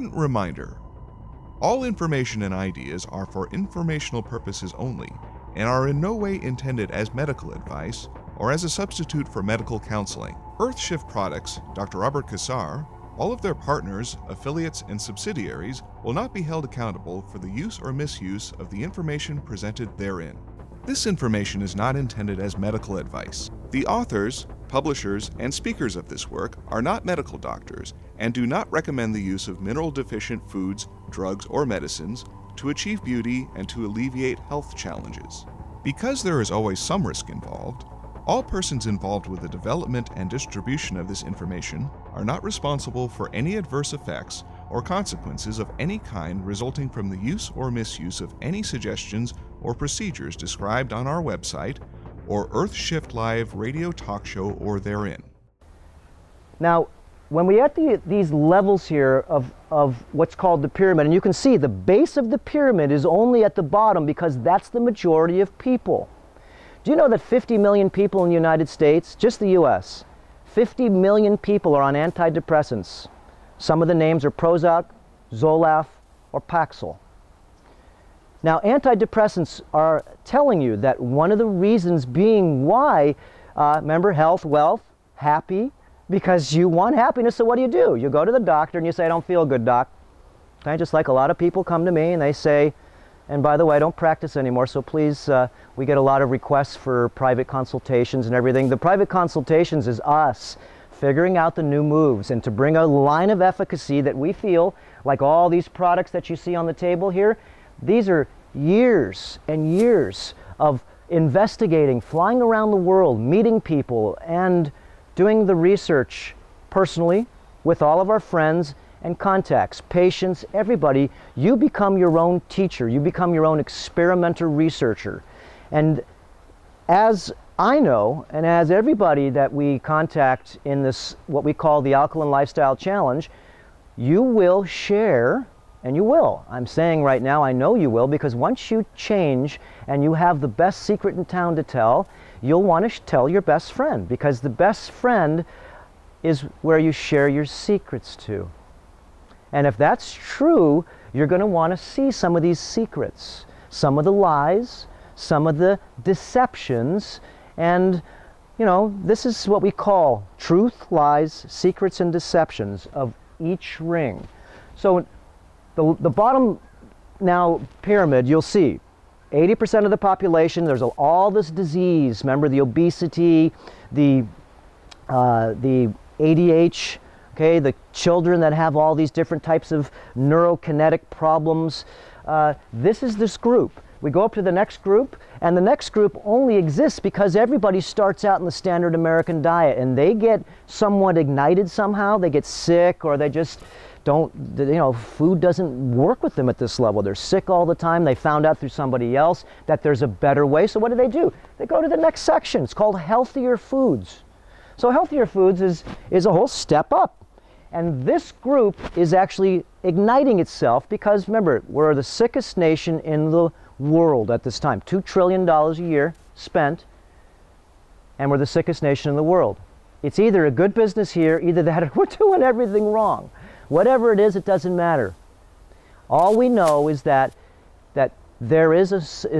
important reminder. All information and ideas are for informational purposes only and are in no way intended as medical advice or as a substitute for medical counseling. Earthshift Products, Dr. Robert Cassar, all of their partners, affiliates, and subsidiaries will not be held accountable for the use or misuse of the information presented therein. This information is not intended as medical advice. The authors, publishers, and speakers of this work are not medical doctors and do not recommend the use of mineral-deficient foods, drugs, or medicines to achieve beauty and to alleviate health challenges. Because there is always some risk involved, all persons involved with the development and distribution of this information are not responsible for any adverse effects or consequences of any kind resulting from the use or misuse of any suggestions or procedures described on our website or Earthshift Live radio talk show or therein. Now, when we at these levels here of what's called the pyramid, and you can see the base of the pyramid is only at the bottom because that's the majority of people. Do you know that 50 million people in the United States, just the US, 50 million people are on antidepressants? Some of the names are Prozac, Zoloft, or Paxil. Now, antidepressants are telling you that one of the reasons being why, remember, health, wealth, happy, because you want happiness, so what do? You go to the doctor and you say, I don't feel good, doc. Okay, just like a lot of people come to me and they say, and by the way, I don't practice anymore, so please, we get a lot of requests for private consultations and everything. The private consultations is us figuring out the new moves and to bring a line of efficacy that we feel, like all these products that you see on the table here, these are years and years of investigating, flying around the world, meeting people, and doing the research personally with all of our friends and contacts, patients, everybody. You become your own teacher. You become your own experimenter researcher. And as I know, and as everybody that we contact in this, what we call the Alkaline Lifestyle Challenge, you will share, and you will. I'm saying right now, I know you will, because once you change and you have the best secret in town to tell, you'll want to tell your best friend, because the best friend is where you share your secrets to. And if that's true, you're going to want to see some of these secrets, some of the lies, some of the deceptions, and, you know, this is what we call truth, lies, secrets, and deceptions of each ring. So the bottom now pyramid, you'll see 80% of the population, there's all this disease. Remember the obesity, the ADH, okay, the children that have all these different types of neurokinetic problems. This is this group. We go up to the next group, and the next group only exists because everybody starts out in the standard American diet, and they get somewhat ignited somehow. They get sick, or they just don't, you know, food doesn't work with them at this level. They're sick all the time. They found out through somebody else that there's a better way. So what do? They go to the next section. It's called healthier foods. So healthier foods is a whole step up. And this group is actually igniting itself because, remember, we're the sickest nation in the world at this time. $2 trillion a year spent, and we're the sickest nation in the world. It's either a good business here, either that, or we're doing everything wrong. Whatever it is, it doesn't matter. All we know is that there is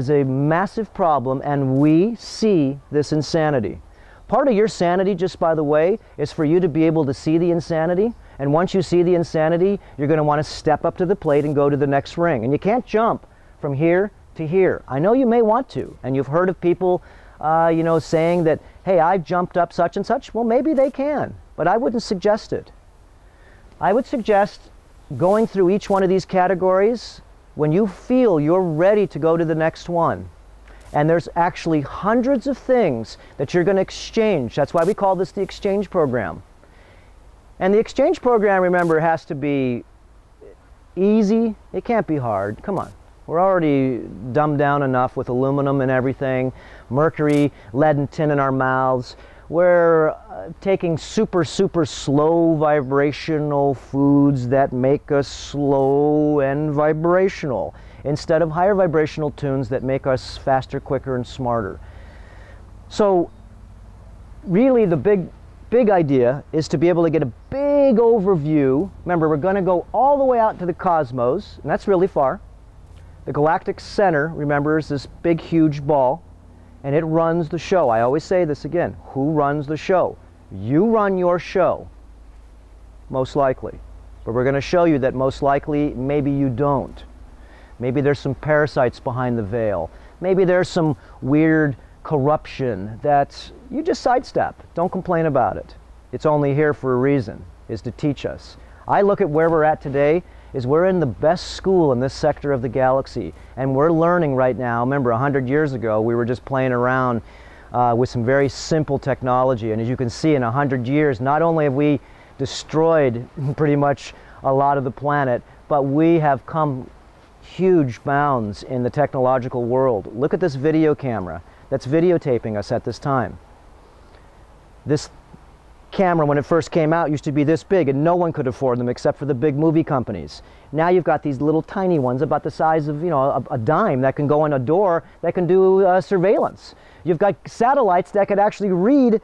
a massive problem, and we see this insanity. Part of your sanity, just by the way, is for you to be able to see the insanity. And once you see the insanity, you're going to want to step up to the plate and go to the next ring. And you can't jump from here to here. I know you may want to, and you've heard of people, you know, saying that, hey, I've jumped up such and such. Well, maybe they can, but I wouldn't suggest it. I would suggest going through each one of these categories when you feel you're ready to go to the next one. And there's actually hundreds of things that you're going to exchange. That's why we call this the exchange program. And the exchange program, remember, has to be easy. It can't be hard. Come on. We're already dumbed down enough with aluminum and everything, mercury, lead and tin in our mouths. We're taking super, super slow vibrational foods that make us slow and vibrational, instead of higher vibrational tunes that make us faster, quicker, and smarter. So really the big idea is to be able to get a big overview. Remember, we're going to go all the way out to the cosmos, and that's really far. The galactic center, remember, is this big, huge ball, and it runs the show. I always say this again. Who runs the show? You run your show, most likely. But we're going to show you that most likely, maybe you don't. Maybe there's some parasites behind the veil. Maybe there's some weird corruption that you just sidestep. Don't complain about it. It's only here for a reason, is to teach us. I look at where we're at today, is we're in the best school in this sector of the galaxy. And we're learning right now. Remember, 100 years ago, we were just playing around with some very simple technology. And as you can see, in 100 years, not only have we destroyed pretty much a lot of the planet, but we have come huge bounds in the technological world. Look at this video camera that's videotaping us at this time. This camera, when it first came out, used to be this big, and no one could afford them except for the big movie companies. Now you've got these little tiny ones about the size of, you know, a dime that can go on a door that can do surveillance. You've got satellites that could actually read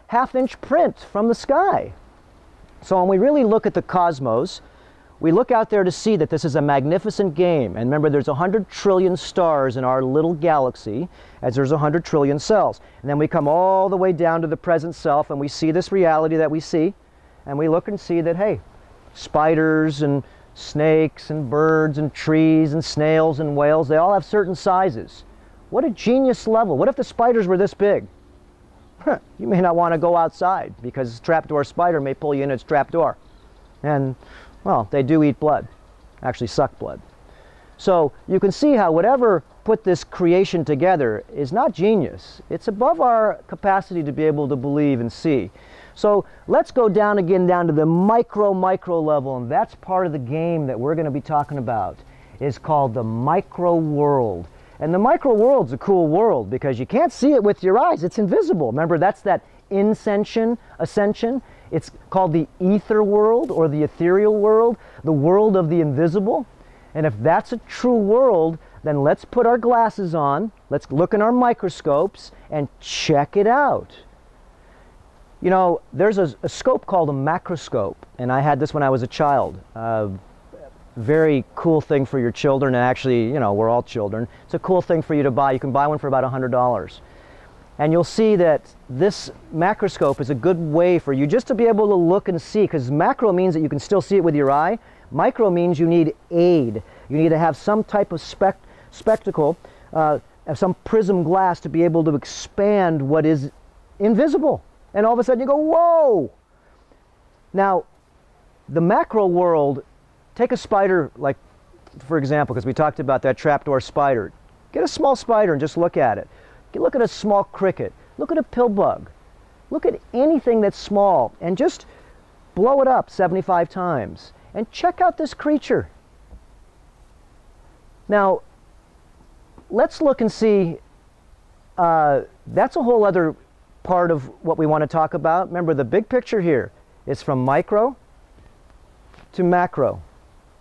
half-inch print from the sky. So when we really look at the cosmos, we look out there to see that this is a magnificent game. And remember, there's 100 trillion stars in our little galaxy, as there's 100 trillion cells. And then we come all the way down to the present self, and we see this reality that we see. And we look and see that, hey, spiders and snakes and birds and trees and snails and whales, they all have certain sizes. What a genius level. What if the spiders were this big? You may not want to go outside, because a trapdoor spider may pull you in its trapdoor. And well, they do eat blood, actually suck blood. So you can see how whatever put this creation together is not genius. It's above our capacity to be able to believe and see. So let's go down again, down to the micro level, and that's part of the game that we're going to be talking about. It's called the micro world. And the micro world's a cool world because you can't see it with your eyes. It's invisible. Remember, that's that ascension. It's called the ether world, or the ethereal world, the world of the invisible. And if that's a true world, then let's put our glasses on, let's look in our microscopes and check it out. You know, there's a scope called a macroscope, and I had this when I was a child. Very cool thing for your children, and actually, you know, we're all children. It's a cool thing for you to buy. You can buy one for about $100. And you'll see that this macroscope is a good way for you just to be able to look and see, because macro means that you can still see it with your eye. Micro means you need aid. You need to have some type of spectacle, some prism glass to be able to expand what is invisible. And all of a sudden you go, whoa! Now, the macro world, take a spider, like, for example, because we talked about that trapdoor spider. Get a small spider and just look at it. Look at a small cricket. Look at a pill bug. Look at anything that's small and just blow it up 75 times and check out this creature. Now, let's look and see. That's a whole other part of what we want to talk about. Remember, the big picture here is from micro to macro.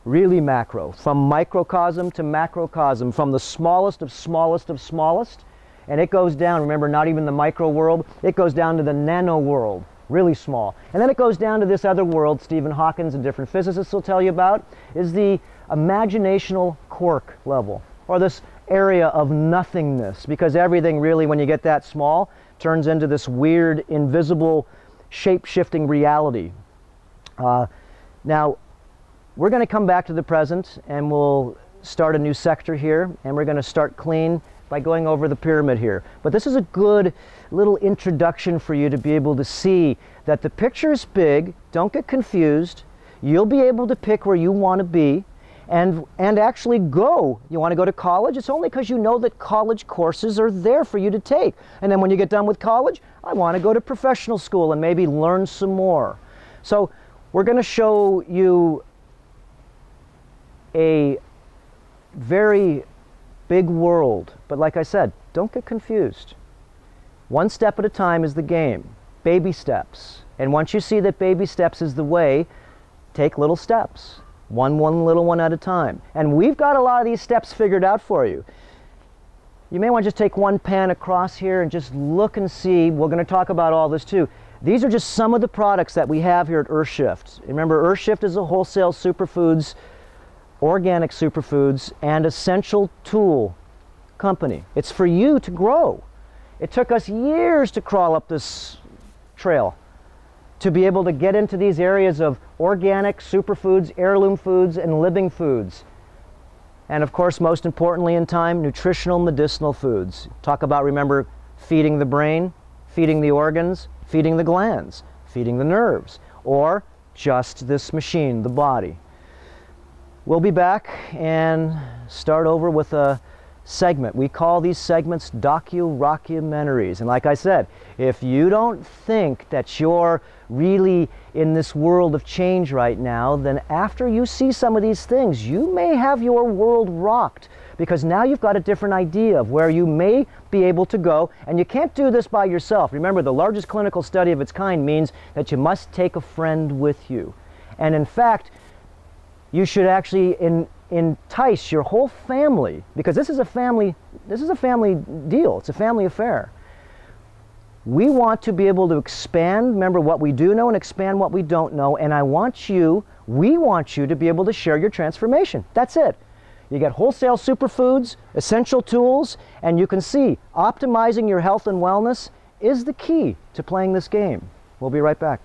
Really macro. From microcosm to macrocosm. From the smallest of smallest of smallest. And it goes down, remember, not even the micro world, it goes down to the nano world, really small. And then it goes down to this other world Stephen Hawking and different physicists will tell you about, is the imaginational quark level, or this area of nothingness, because everything really, when you get that small, turns into this weird, invisible, shape-shifting reality. Now, we're going to come back to the present, and we'll start a new sector here, and we're going to start clean by going over the pyramid here. But this is a good little introduction for you to be able to see that the picture is big. Don't get confused. You'll be able to pick where you want to be and actually go. You want to go to college? It's only because you know that college courses are there for you to take. And then when you get done with college, I want to go to professional school and maybe learn some more. So we're going to show you a very big world, but like I said, don't get confused. One step at a time is the game. Baby steps. And once you see that baby steps is the way, take little steps. One little one at a time. And we've got a lot of these steps figured out for you. You may want to just take one pan across here and just look and see. We're going to talk about all this too. These are just some of the products that we have here at Earthshift. Remember, Earthshift is a wholesale superfoods, organic superfoods, and essential tool company. It's for you to grow. It took us years to crawl up this trail to be able to get into these areas of organic superfoods, heirloom foods, and living foods. And of course, most importantly in time, nutritional medicinal foods. Talk about, remember, feeding the brain, feeding the organs, feeding the glands, feeding the nerves, or just this machine, the body. We'll be back and start over with a segment. We call these segments docu-rockumentaries. And like I said, if you don't think that you're really in this world of change right now, then after you see some of these things, you may have your world rocked, because now you've got a different idea of where you may be able to go, and you can't do this by yourself. Remember, the largest clinical study of its kind means that you must take a friend with you. And in fact, you should actually entice your whole family, because this is a family deal. It's a family affair. We want to be able to expand, remember, what we do know and expand what we don't know, and we want you to be able to share your transformation. That's it. You get wholesale superfoods, essential tools, and you can see optimizing your health and wellness is the key to playing this game. We'll be right back.